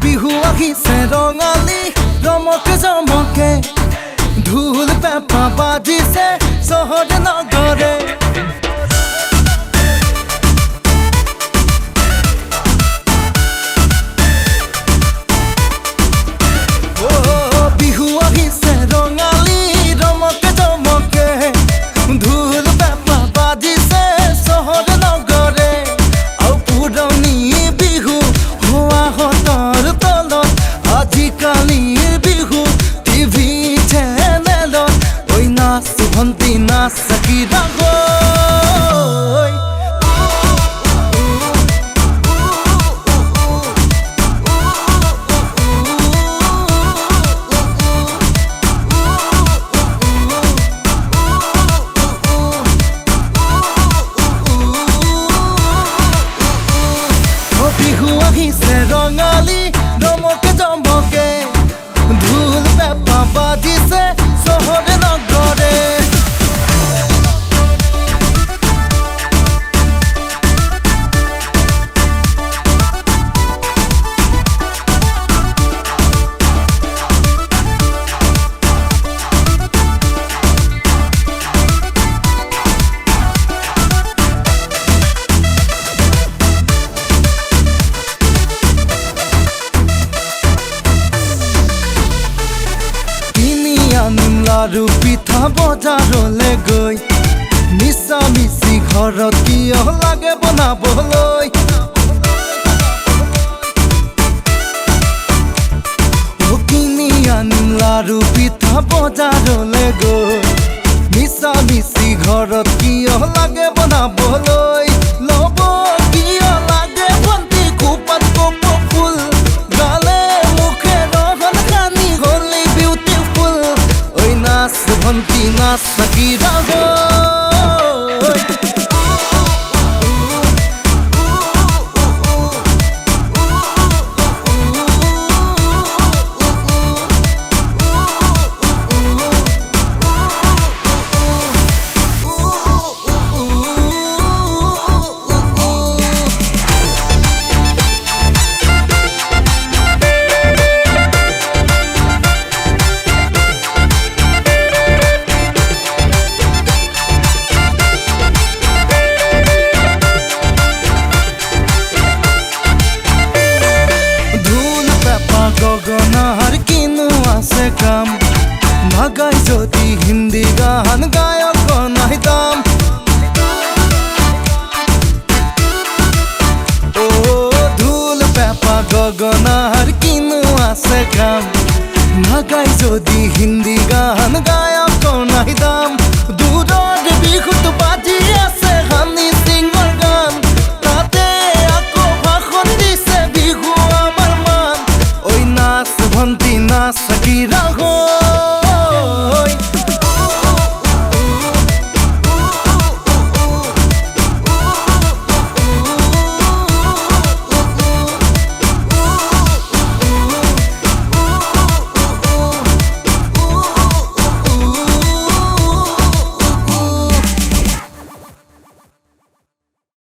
বিহু আহিছে ৰঙালী ৰমকে জমকে ঢোল পেঁপা বাজিছে চহৰে নগৰে বিহু আহিছে ৰঙালী ৰমকে জমকে ঢোল পেঁপা বাজিছে চহৰে নগৰে আৰু পুৰণি বিহু হোৱা হতৰ তলত আজিকালিৰ বিহু টিভি চেনেলত ঐ নাচ ভণ্টি নাচ চাকি ৰাগৈ বিহু আহিছে ৰঙালী ৰমকে জমকে ঢোল পেঁপা বাজিছে চহৰে নগৰে লাৰু পিঠা বজাৰলে গৈ মিছা মিছি ঘৰত কিয় লাগে বনাবলৈ কিনি আনিম লাৰু পিঠা বজাৰলে গৈ মিছা মিছি ঘৰত কিয় লাগে বনাবলৈ ল'ব কিয় লাগে ভণ্টি খোপাত কপৌ ফুল গালে মুখে ৰহন সানি হ'লি বিউটিফুল ঐ নাচ ভণ্টি নাচ চাকি ৰাগৈ গগনাৰ কিনো আছে কাম নাগাই যদি হিন্দী গান গায়ক নাই দাম ঢোল পেঁপা গগনাৰ কিনো আছে কাম নাগাই যদি হিন্দী গান গায়ক নাই দাম দূৰৰ বিহুত বাজি আছে হানি সিঙৰ গান তাতে আকৌ ভাষণ দিছে বিহু আমাৰ মান ঐ নাচ ভণ্টি নাচ চাকি ৰাগৈ